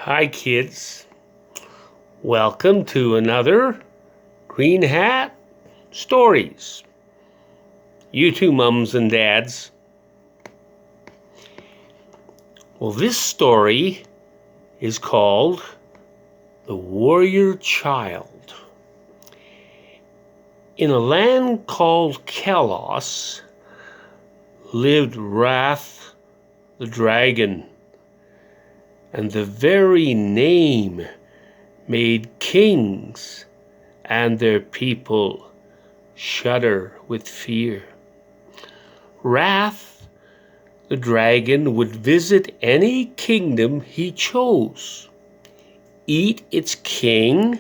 Hi, kids. Welcome to another Green Hat Stories. You too, mums and dads. Well, this story is called The Warrior Child. In a land called Kelos lived Wrath the dragon, and the very name made kings and their people shudder with fear. Wrath the dragon would visit any kingdom he chose, eat its king,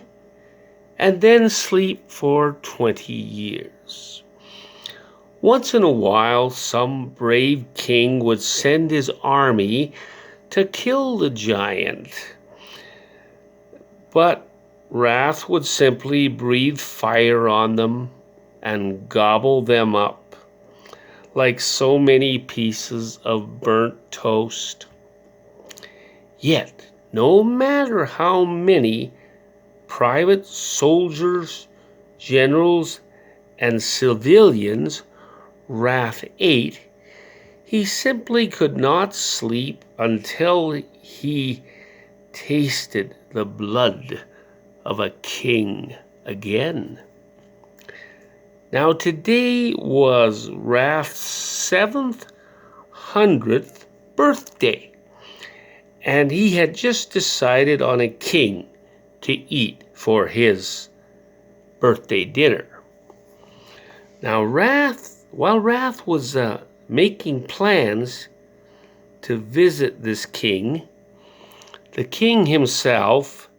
and then sleep for 20 years. Once in a while, some brave king would send his army to kill the giant, but Wrath would simply breathe fire on them and gobble them up like so many pieces of burnt toast. Yet, no matter how many private soldiers, generals, and civilians Wrath ate, he simply could not sleep until he tasted the blood of a king again. Now today was Wrath's 700th birthday, and he had just decided on a king to eat for his birthday dinner. Now while Wrath was making plans to visit this king, the king himself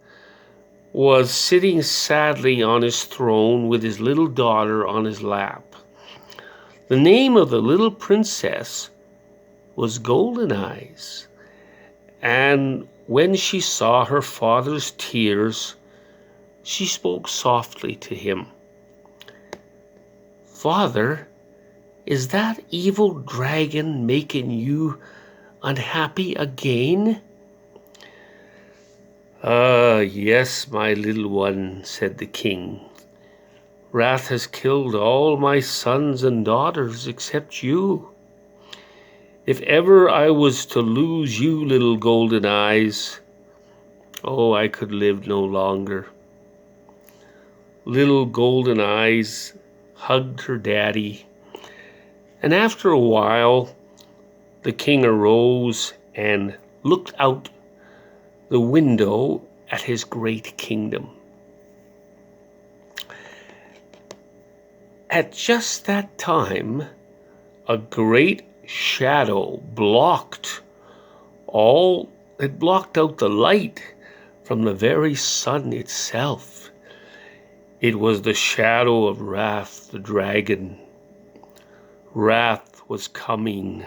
was sitting sadly on his throne with his little daughter on his lap. The name of the little princess was Golden Eyes, and when she saw her father's tears, she spoke softly to him. "Father, is that evil dragon making you unhappy again?" Yes, my little one," said the king. "Wrath has killed all my sons and daughters except you. If ever I was to lose you, little Golden Eyes, I could live no longer." Little Golden Eyes hugged her daddy, and after a while, the king arose and looked out the window at his great kingdom. At just that time, a great shadow blocked out the light from the very sun itself. It was the shadow of Wrath the dragon. Wrath was coming.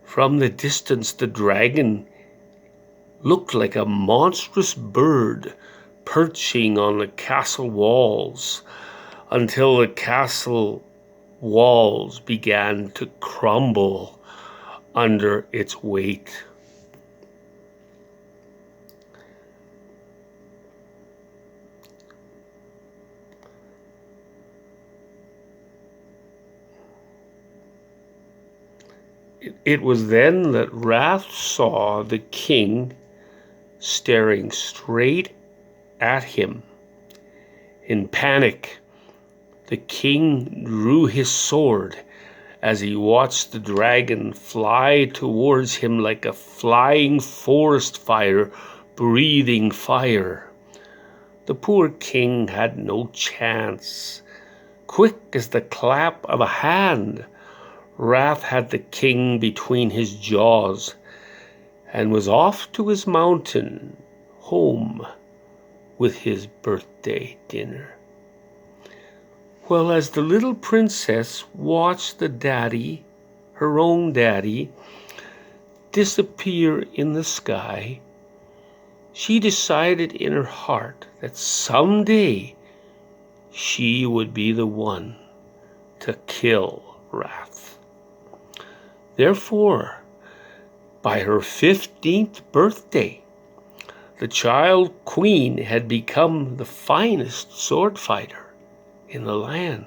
From the distance, the dragon looked like a monstrous bird perching on the castle walls until the castle walls began to crumble under its weight. It was then that Wrath saw the king staring straight at him. In panic, the king drew his sword as he watched the dragon fly towards him like a flying forest fire, breathing fire. The poor king had no chance. Quick as the clap of a hand, Wrath had the king between his jaws and was off to his mountain home with his birthday dinner. Well, as the little princess watched her own daddy, disappear in the sky, she decided in her heart that someday she would be the one to kill Wrath. Therefore, by her 15th birthday, The child queen had become the finest sword fighter in the land.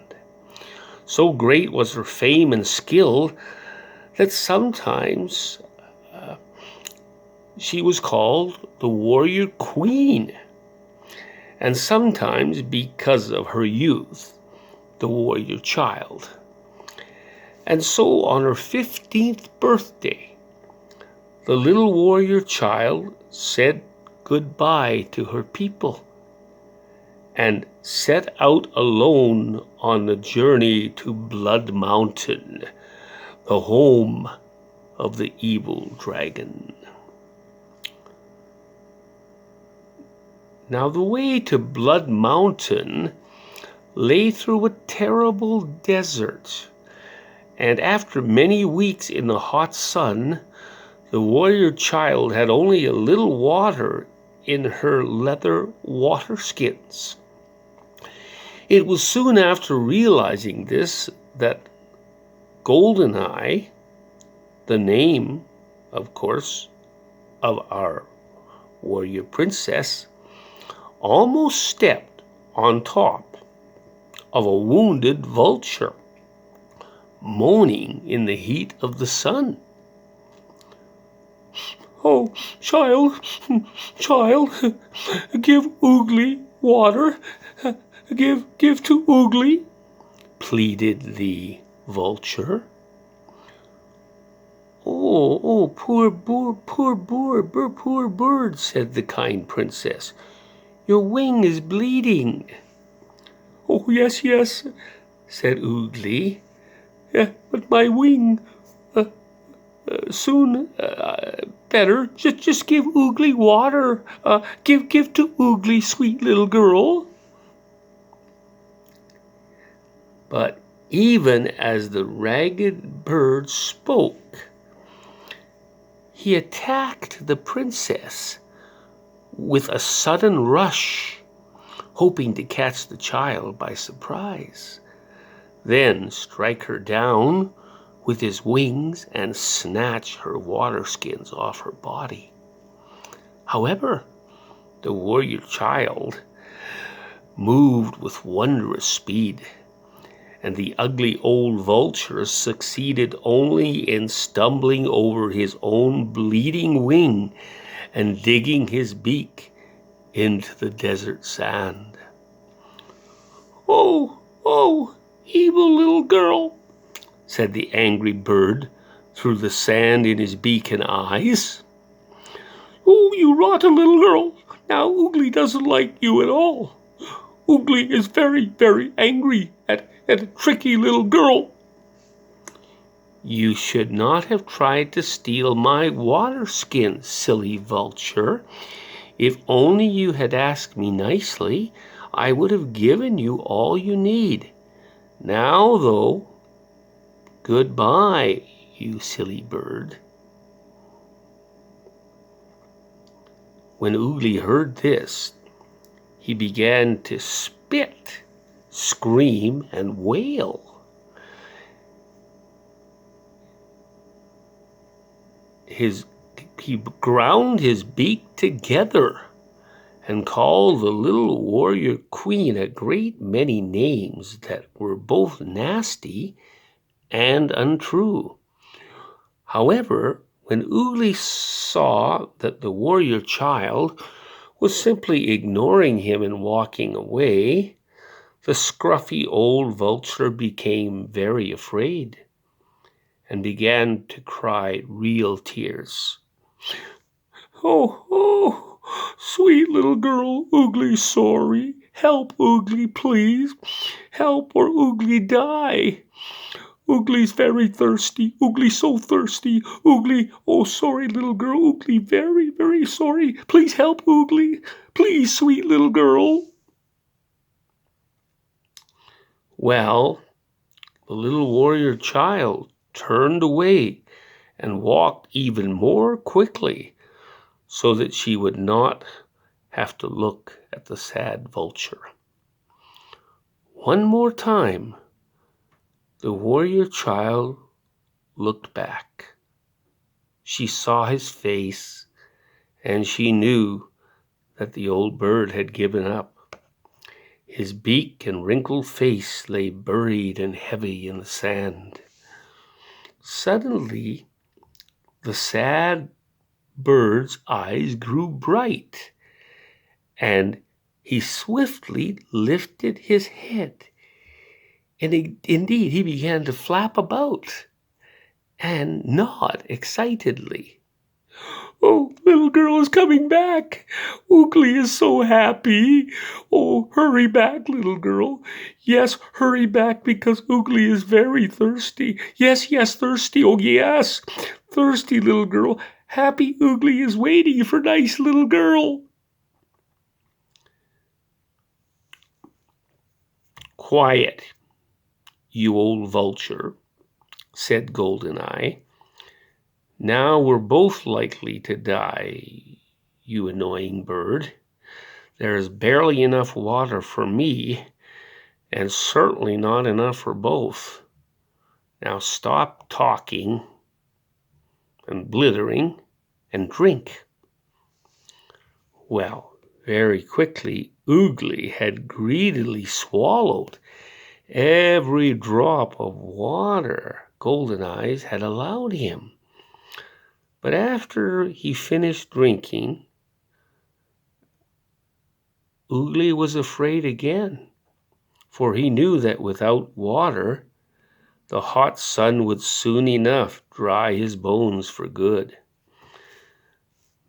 So great was her fame and skill that sometimes she was called the warrior queen, and sometimes, because of her youth, the warrior child. And so on her 15th birthday, the little warrior child said goodbye to her people and set out alone on the journey to Blood Mountain, the home of the evil dragon. Now, the way to Blood Mountain lay through a terrible desert, and after many weeks in the hot sun, the warrior child had only a little water in her leather water skins. It was soon after realizing this that Goldeneye, the name, of course, of our warrior princess, almost stepped on top of a wounded vulture, moaning in the heat of the sun. "Oh, child, give Oogly water. Give to Oogly," pleaded the vulture. Oh, poor bird, said the kind princess. "Your wing is bleeding." "Oh, yes, said Oogly. "Yeah, but my wing soon better. Just give Oogly water. Give to Oogly, sweet little girl." But even as the ragged bird spoke, he attacked the princess with a sudden rush, hoping to catch the child by surprise, then strike her down with his wings and snatch her water skins off her body. However, the warrior child moved with wondrous speed, and the ugly old vulture succeeded only in stumbling over his own bleeding wing and digging his beak into the desert sand. Oh, evil little girl," said the angry bird through the sand in his beak and eyes. "Oh, you rotten little girl. Now Oogly doesn't like you at all. Oogly is very, very angry at a tricky little girl." "You should not have tried to steal my water skin, silly vulture. If only you had asked me nicely, I would have given you all you need. Now, though, goodbye, you silly bird." When Oogly heard this, he began to spit, scream, and wail. He ground his beak together and called the little warrior queen a great many names that were both nasty and untrue. However, when Oogly saw that the warrior child was simply ignoring him and walking away, the scruffy old vulture became very afraid and began to cry real tears. Oh, sweet little girl, Oogly's sorry. Help, Oogly, please. Help or Oogly die. Oogly's very thirsty. Oogly so thirsty. Oogly, oh, sorry, little girl. Oogly, very, very sorry. Please help, Oogly. Please, sweet little girl. Well, the little warrior child turned away and walked even more quickly so that she would not have to look at the sad vulture. One more time, the warrior child looked back. She saw his face, and she knew that the old bird had given up. His beak and wrinkled face lay buried and heavy in the sand. Suddenly, the sad bird's eyes grew bright, and he swiftly lifted his head. And indeed, he began to flap about and nod excitedly. "Oh, little girl is coming back. Oogly is so happy. Oh, hurry back, little girl. Yes, hurry back because Oogly is very thirsty. Yes, yes, thirsty. Oh, yes, thirsty little girl. Happy Oogly is waiting for nice little girl." "Quiet, you old vulture," said Goldeneye. "Now we're both likely to die, you annoying bird. There is barely enough water for me, and certainly not enough for both. Now stop talking and blithering and drink." Well, very quickly, Oogly had greedily swallowed every drop of water Goldeneye had allowed him. But after he finished drinking, Oogly was afraid again, for he knew that without water, the hot sun would soon enough dry his bones for good.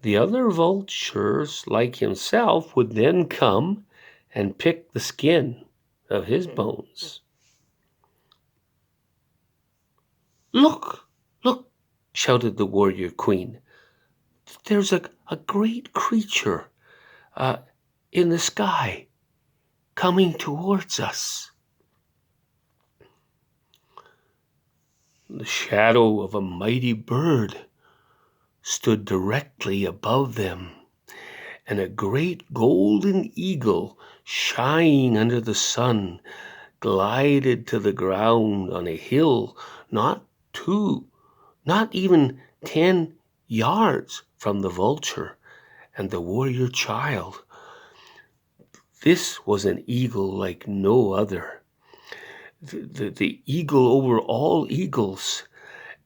The other vultures, like himself, would then come and pick the skin of his bones. "Look, look," shouted the warrior queen. "There's a great creature in the sky coming towards us." The shadow of a mighty bird stood directly above them, and a great golden eagle, shining under the sun, glided to the ground on a hill not even 10 yards from the vulture and the warrior child. This was an eagle like no other, the eagle over all eagles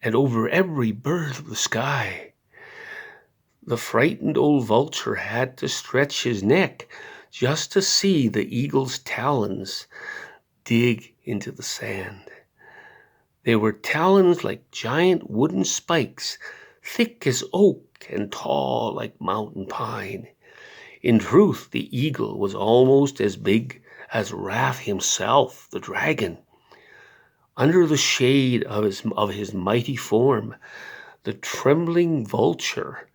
and over every bird of the sky. The frightened old vulture had to stretch his neck just to see the eagle's talons dig into the sand. They were talons like giant wooden spikes, thick as oak and tall like mountain pine. In truth, the eagle was almost as big as Wrath himself, the dragon. Under the shade of his mighty form, the trembling vulture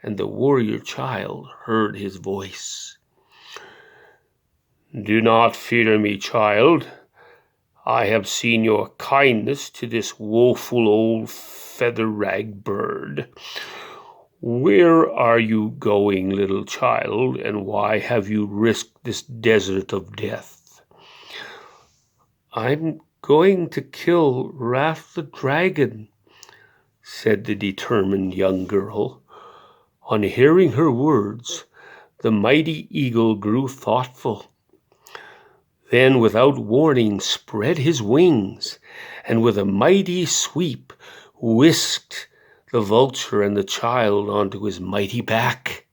and the warrior child heard his voice. "Do not fear me, child. I have seen your kindness to this woeful old feather-rag bird. Where are you going, little child, and why have you risked this desert of death?" "I'm going to kill Wrath the dragon," said the determined young girl. On hearing her words, the mighty eagle grew thoughtful. Then, without warning, spread his wings, and with a mighty sweep, whisked the vulture and the child onto his mighty back.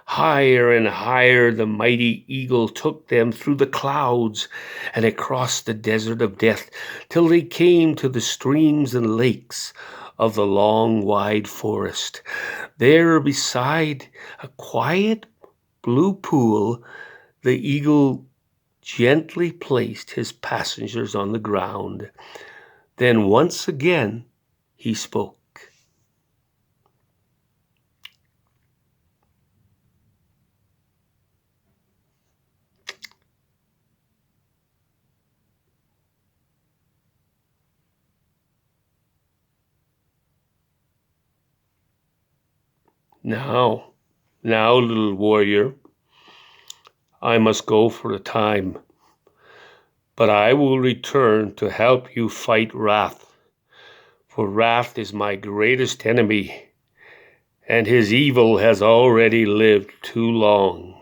Higher and higher the mighty eagle took them through the clouds and across the desert of death, till they came to the streams and lakes of the long, wide forest. There, beside a quiet blue pool, the eagle gently placed his passengers on the ground. Then once again he spoke. Now, little warrior, I must go for a time, but I will return to help you fight Wrath, for Wrath is my greatest enemy, and his evil has already lived too long.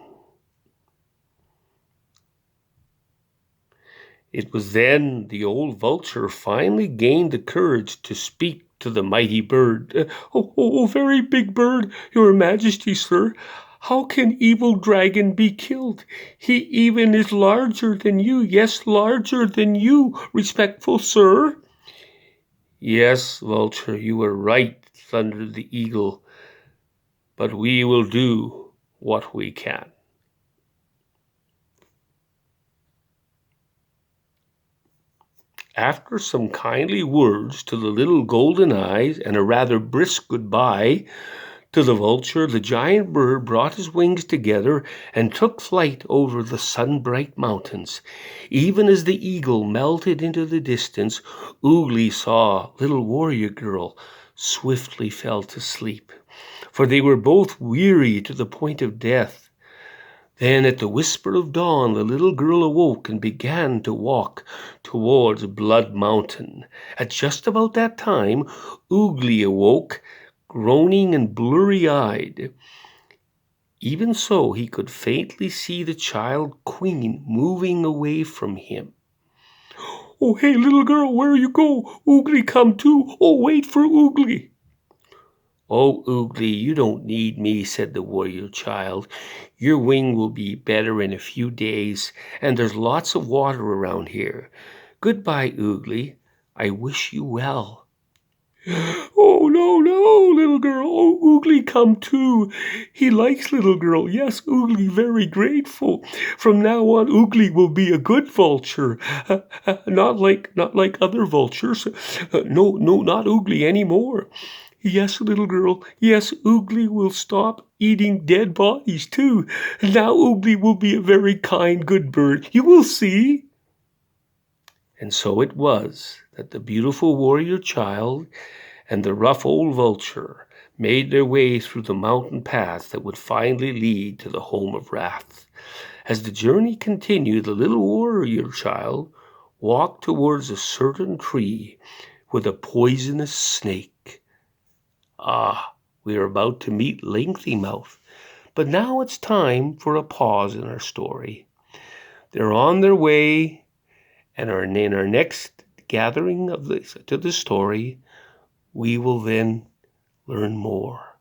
It was then the old vulture finally gained the courage to speak to the mighty bird. Oh, very big bird, your majesty, sir. How can evil dragon be killed? He even is larger than you. Yes, larger than you, respectful sir." "Yes, vulture, you are right," thundered the eagle, "but we will do what we can." After some kindly words to the little golden eyes and a rather brisk goodbye to the vulture, the giant bird brought his wings together and took flight over the sun-bright mountains. Even as the eagle melted into the distance, Oogly saw little warrior girl swiftly fell to sleep, for they were both weary to the point of death. Then at the whisper of dawn the little girl awoke and began to walk towards Blood Mountain. At just about that time Oogly awoke, groaning and blurry-eyed. Even so, he could faintly see the child queen moving away from him. "Oh, hey, little girl, where you go? Oogly, come too. Oh, wait for Oogly." "Oh, Oogly, you don't need me," said the warrior child. "Your wing will be better in a few days, and there's lots of water around here. Goodbye, Oogly. I wish you well." "Oh, no, no, little girl. Oh, Oogly, come too. He likes little girl. Yes, Oogly, very grateful. From now on, Oogly will be a good vulture. Not like other vultures. No, not Oogly anymore. Yes, little girl. Yes, Oogly will stop eating dead bodies too. Now Oogly will be a very kind, good bird. You will see." And so it was that the beautiful warrior child and the rough old vulture made their way through the mountain path that would finally lead to the home of Wrath. As the journey continued, the little warrior child walked towards a certain tree with a poisonous snake. Ah, we are about to meet Lengthy Mouth, but now it's time for a pause in our story. They're on their way, and in our next gathering to the story, we will then learn more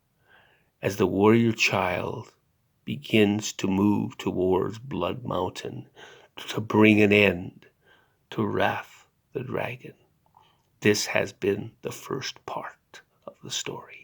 as the warrior child begins to move towards Blood Mountain to bring an end to Wrath the Dragon. This has been the first part of the story.